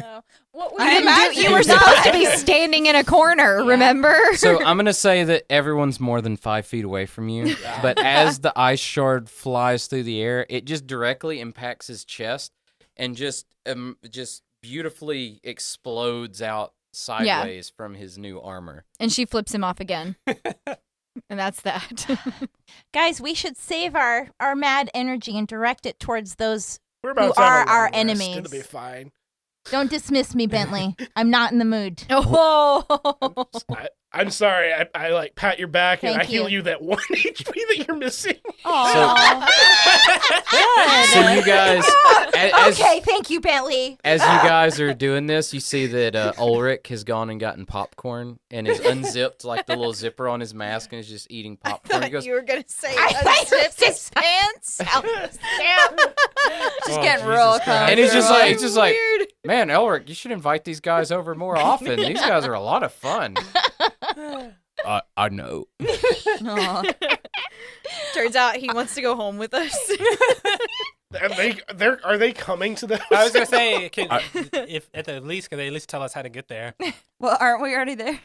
What You, didn't do- you were supposed to be standing in a corner, remember? So I'm gonna say that everyone's more than 5 feet away from you, but as the ice shard flies through the air, it just directly impacts his chest and just beautifully explodes out sideways from his new armor. And she flips him off again. And that's that. Guys, we should save our mad energy and direct it towards those. We're about Who to have a are long our rest. enemies. It'll be fine. Don't dismiss me, Bentley. I'm not in the mood. Oh. I'm sorry. I like pat your back and Thank I heal you. you that 1 HP that you're missing. Aw. So you guys, Okay, thank you, Bentley. as you guys are doing this, you see that Ulrich has gone and gotten popcorn and is unzipped like the little zipper on his mask and is just eating popcorn. He goes, You were gonna say I unzipped his pants. Just getting real and he's just comfortable. like, man, Ulrich, you should invite these guys over more often. These guys are a lot of fun. I know. Aw. Turns out he wants to go home with us. And are they coming to the I was gonna say, if at the least, could they at least tell us how to get there? Well, aren't we already there?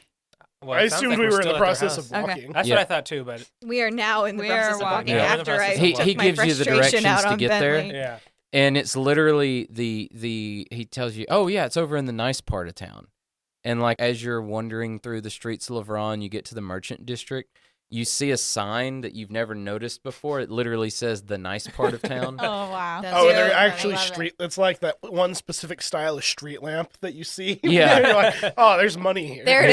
Well, I it sounds assumed like we we're were in still the at their process house. of walking. That's Yeah. what I thought too, but We are now in the We process are of walking. walking Yeah. after I He took my gives you the frustration out directions to on get there. Bentley. yeah. And it's literally he tells you, oh yeah, it's over in the nice part of town. And like as you're wandering through the streets of Lavron, you get to the merchant district. You see a sign that you've never noticed before. It literally says the nice part of town. Oh, wow. That's Oh, really they're funny. actually Love it. street. It's like that one specific style of street lamp that you see. Yeah. You're like, oh, there's money here. There it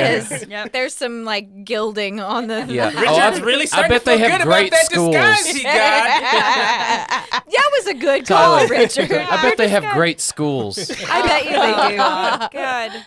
Yeah. is. There's some like gilding on the. Yeah. Richard's really starting bet to feel they have good great about that schools. disguise he got. That was a good Tyler, call, Richard. I bet they have great schools. I bet you they do. God.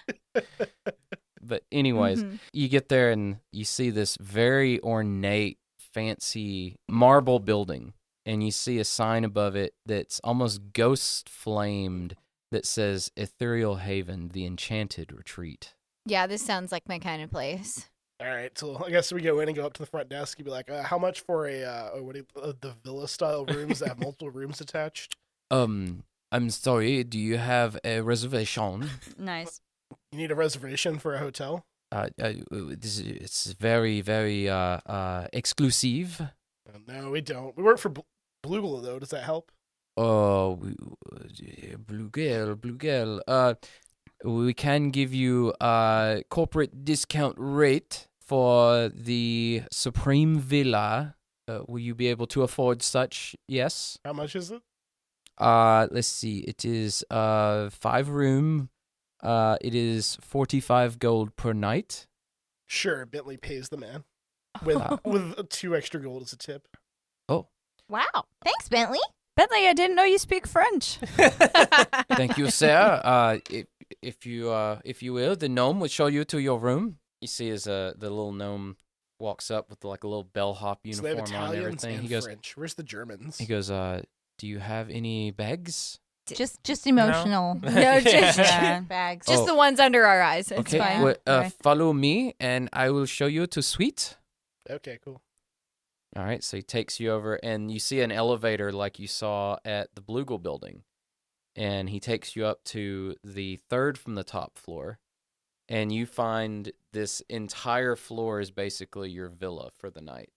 But anyways, Mhm. you get there and you see this very ornate, fancy marble building, and you see a sign above it that's almost ghost flamed that says Ethereal Haven, the Enchanted Retreat. Yeah, this sounds like my kind of place. All right, so I guess we go in and go up to the front desk. You'd be like, how much for the villa style rooms that have multiple rooms attached? I'm sorry, do you have a reservation? Nice. You need a reservation for a hotel? It's very, very exclusive. No, we don't. We work for Blugel, though. Does that help? Oh, Blue Girl. We can give you a corporate discount rate for the Supreme Villa. Will you be able to afford such? Yes. How much is it? Let's see. It is 5-room. It is 45 gold per night. Sure, Bentley pays the man with 2 extra gold as a tip. Oh, Wow. Thanks, Bentley. Bentley, I didn't know you speak French. thank you, sir. If you will, the gnome will show you to your room. You see, as the little gnome walks up with like a little bellhop So they have uniform on and Italians everything. and He goes, French. Where's the Germans? do you have any bags? Just emotional. No, just Yeah. bags. just Oh. the ones under our eyes. It's Okay, fine. well, Okay. follow me, and I will show you to suite. Okay, cool. All right, so he takes you over, and you see an elevator like you saw at the Blugel building. And he takes you up to the 3rd from the top floor, and you find this entire floor is basically your villa for the night.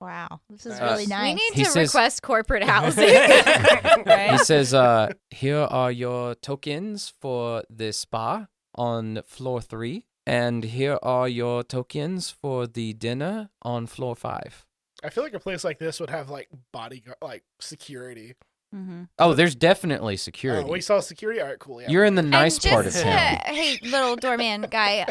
Wow. This is Uh, really nice. We need He to says- request corporate housing. He says, here are your tokens for the spa on floor 3, and here are your tokens for the dinner on floor 5. I feel like a place like this would have like bodyguard, like security. Mm-hmm. Oh, there's definitely security. Oh, we saw security. All right, cool. Yeah, You're in the And nice part of just town. hey, little doorman guy.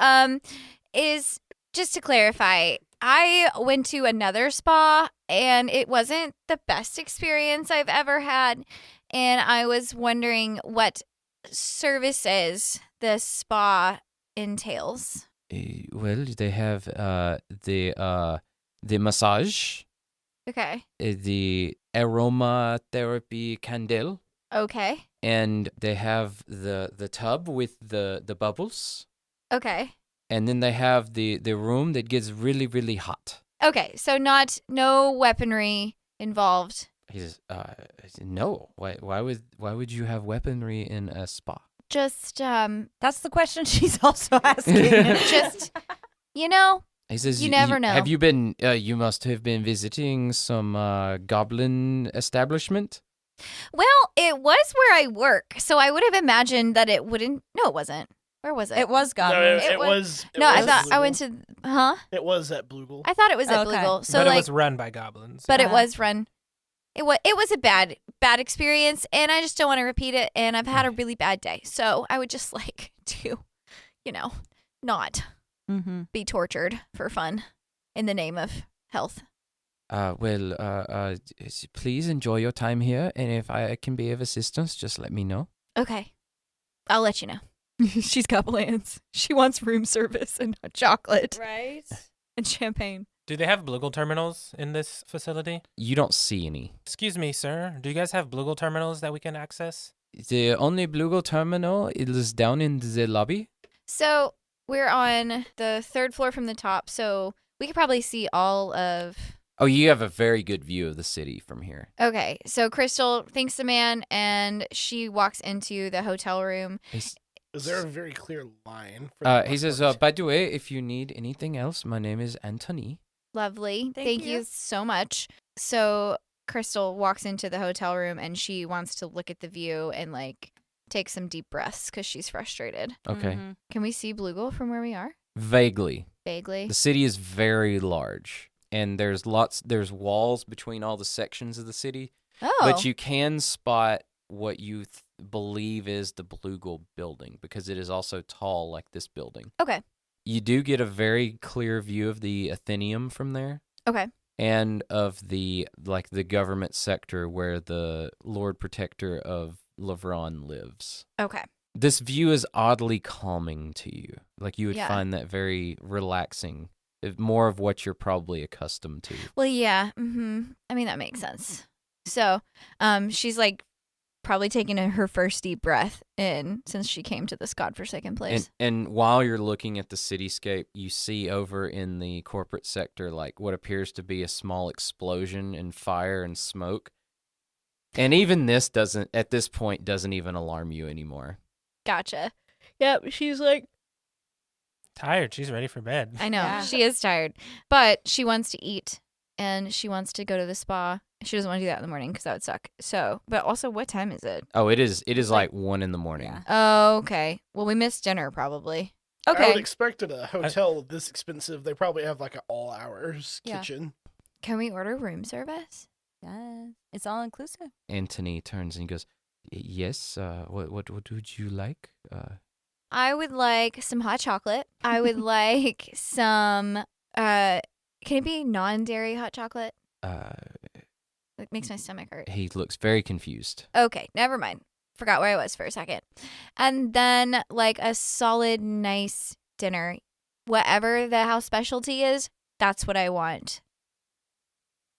Is just to clarify, I went to another spa and it wasn't the best experience I've ever had, and I was wondering what services the spa entails. Well, they have the massage, Okay. the aromatherapy candle, Okay. and they have the tub with the bubbles, Okay. and then they have the room that gets really, really hot. Okay. So no weaponry involved. He says, no. Why would you have weaponry in a spa? Just That's the question she's also asking. just you know, He says, You never know. Have you been? You must have been visiting some goblin establishment. well, it was where I work, so I would have imagined that it wouldn't. No, it wasn't. Where was it? It was No, goblin. it was. No, I was thought I Blugel. went to. Huh? It was at Blugel. I thought it was at Okay. Blugel. So but like, it was run by goblins. but it Uh-huh. was run. It was a bad experience, and I just don't want to repeat it. And I've had a really bad day, so I would just like to, not. be tortured for fun in the name of health. Please enjoy your time here, and if I can be of assistance, just let me know. Okay. I'll let you know. She's got plans. She wants room service and hot chocolate. Right? And champagne. Do they have Blugel terminals in this facility? You don't see any. Excuse me, sir. Do you guys have Blugel terminals that we can access? The only Blugo terminal is down in the lobby. So we're on the 3rd floor from the top, so we could probably see all of... Oh, you have a very good view of the city from here. Okay, so Krystal thanks the man, and she walks into the hotel room. Is there a very clear line? For He says, by the way, if you need anything else, my name is Anthony. Lovely. Thank you so much. So Krystal walks into the hotel room, and she wants to look at the view and, like, take some deep breaths because she's frustrated. Okay. Can we see Bluegill from where we are? Vaguely. Vaguely. The city is very large, and there's walls between all the sections of the city. Oh. But you can spot what you believe is the Bluegill building because it is also tall like this building. Okay. You do get a very clear view of the Athenium from there. Okay. And of the government sector where the Lord Protector of Lavron lives. Okay. This view is oddly calming to you. Like you would Yeah. find that very relaxing. More of what you're probably accustomed to. Well, yeah. I mean, that makes sense. So, she's like probably taking her first deep breath in since she came to this godforsaken place. And while you're looking at the cityscape, you see over in the corporate sector like what appears to be a small explosion and fire and smoke. And even this at this point doesn't even alarm you anymore. Gotcha. Yep, she's like Tired. She's ready for bed. I know. Yeah. She is tired. But she wants to eat and she wants to go to the spa. She doesn't want to do that in the morning because that would suck. So, but also, what time is it? Oh, it is like 1 in the morning. Yeah. Oh, okay. Well, we missed dinner probably. I would Okay. expect at a hotel this expensive, they probably have like an all-hours Yeah. kitchen. Can we order room service? Yeah. It's all inclusive. Anthony turns and he goes, "Yes, what would you like?" I would like some hot chocolate. I would like some, can it be non-dairy hot chocolate? It makes my stomach hurt. He looks very confused. Okay, never mind. Forgot where I was for a second. And then, like, a solid, nice dinner. Whatever the house specialty is, that's what I want.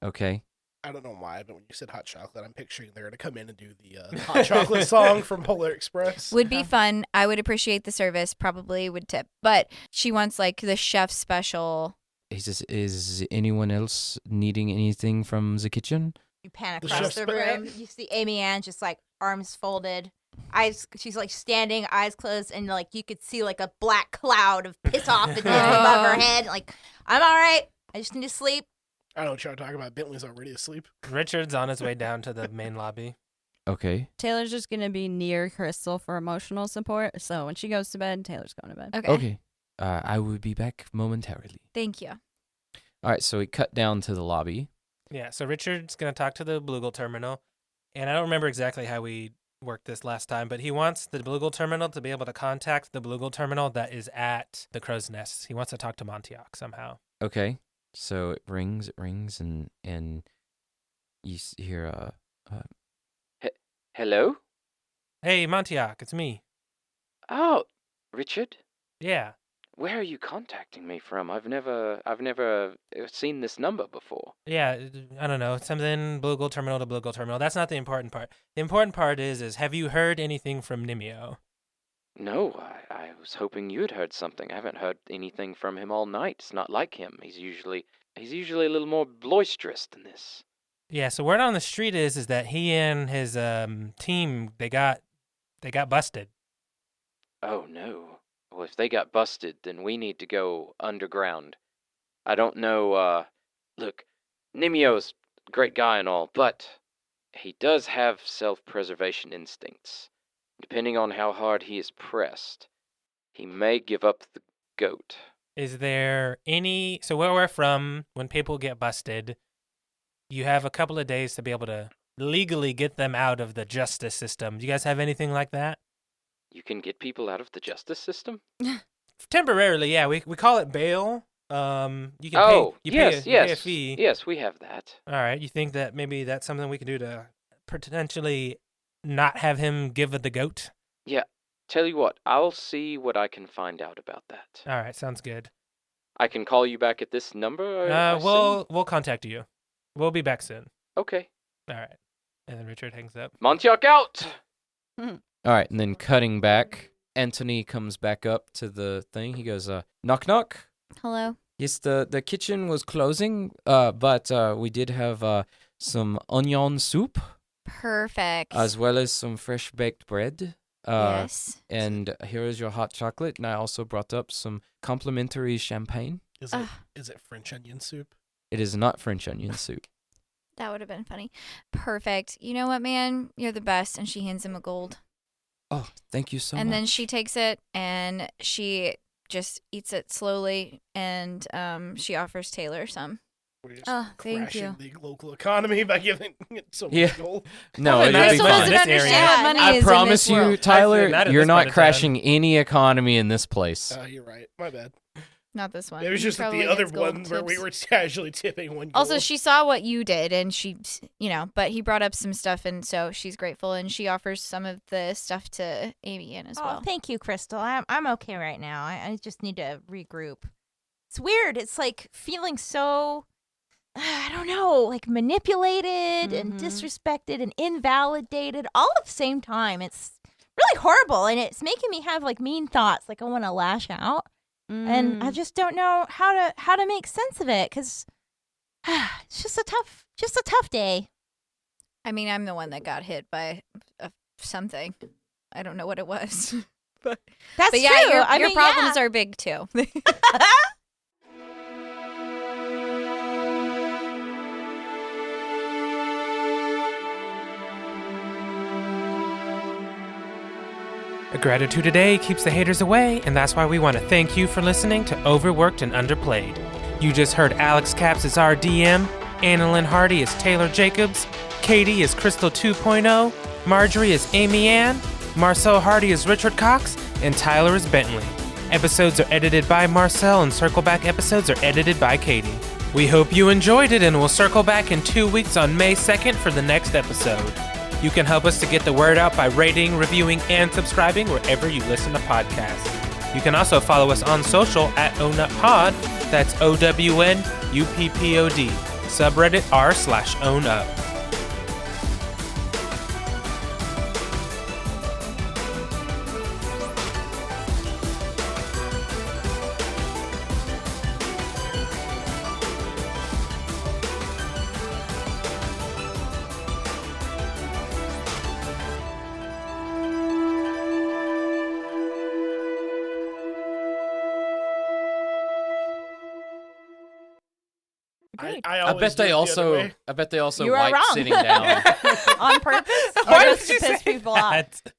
Okay. I don't know why, but when you said hot chocolate, I'm picturing they're to come in and do the hot chocolate song from Polar Express. Would be fun. I would appreciate the service. Probably would tip. But she wants, like, the chef's special. He says, "Is anyone else needing anything from the kitchen?" You pan The across chef's the back. room. You see Amy Ann just like arms folded, eyes. She's like standing, eyes closed, and like you could see like a black cloud of piss off and above her head. Like, I'm all right. I just need to sleep. I don't know what y'all talking about. Bentley's already asleep. Richard's on his way down to the main lobby. Okay. Taylor's just going to be near Krystal for emotional support. So when she goes to bed, Taylor's going to bed. Okay. Okay. I will be back momentarily. Thank you. All right, so we cut down to the lobby. Yeah, so Richard's going to talk to the Bluegill terminal. And I don't remember exactly how we worked this last time, but he wants the Bluegill terminal to be able to contact the Bluegill terminal that is at the Crow's Nest. He wants to talk to Montauk somehow. Okay. So it rings, and you hear hello? Hey, Montauk, it's me. Oh, Richard, Yeah. where are you contacting me from? I've never seen this number before. Yeah, I don't know. Something Bluegill terminal to Bluegill terminal. That's not the important part. The important part is have you heard anything from Nimio? No, I was hoping you had heard something. I haven't heard anything from him all night. It's not like him. He's usually a little more boisterous than this. Yeah, so word on the street is that he and his team they got busted. Oh no. Well, if they got busted, then we need to go underground. I don't know, look, Nimio's a great guy and all, but he does have self-preservation instincts. Depending on how hard he is pressed, he may give up the goat. Is there any so where we're from, when people get busted, you have a couple of days to be able to legally get them out of the justice system. Do you guys have anything like that? You can get people out of the justice system? Temporarily, yeah. We call it bail. You can Oh, pay. yes, You pay a yes. fee. Yes, we have that. All right. You think that maybe that's something we can do to potentially not have him give the goat? Yeah. Tell you what, I'll see what I can find out about that. All right. Sounds good. I can call you back at this number. I assume? We'll contact you. We'll be back soon. Okay. All right. And then Richard hangs up. Montiac out. All right, and then cutting back, Anthony comes back up to the thing. He goes, knock, knock. Hello. Yes, the kitchen was closing, but we did have some onion soup, Perfect. as well as some fresh baked bread. Yes. And here is your hot chocolate. And I also brought up some complimentary champagne. Is it French onion soup? It is not French onion soup. That would have been funny. Perfect. You know what, man? You're the best. And she hands him a gold. Oh, thank you so much. And then she takes it and she just eats it slowly. And she offers Taylor some. We're just Oh, thank crashing you. the local economy by giving it so much Yeah. gold. No, Probably you'll not be as Crystal fine. fine. doesn't This area. understand what money I is in promise this you, world. Tyler, Not at you're this not point in crashing any economy in this place. You're right. My bad. Not this one. It was He just probably the other gets gold one where we tips. were casually tipping one gold. Also, she saw what you did, and she, but he brought up some stuff, and so she's grateful, and she offers some of the stuff to Amy Ann as Oh, well. thank you, Krystal. I'm okay right now. I just need to regroup. It's weird. It's like feeling so, I don't know, like manipulated and disrespected and invalidated all at the same time. It's really horrible, and it's making me have like mean thoughts, like I want to lash out. And I just don't know how to make sense of it because it's just a tough day. I mean, I'm the one that got hit by something. I don't know what it was. That's But yeah, true. your problems are big too. Gratitude today keeps the haters away, and that's why we want to thank you for listening to Overworked and Underplayed. You just heard Alex Capps as our DM, Annalyn Hardy as Taylor Jacobs, Katie as Krystal 2.0, Marjorie as Amy Ann, Marcel Hardy as Richard Cox, and Tyler as Bentley. Episodes are edited by Marcel, and Circleback episodes are edited by Katie. We hope you enjoyed it, and we'll circle back in 2 weeks on May 2nd for the next episode. You can help us to get the word out by rating, reviewing, and subscribing wherever you listen to podcasts. You can also follow us on social at OwnUpPod, that's OWNUPPOD, subreddit r/OwnUp. I bet they also You are wipe wrong. sitting down. On purpose? Or Why just did to you piss say people off? that?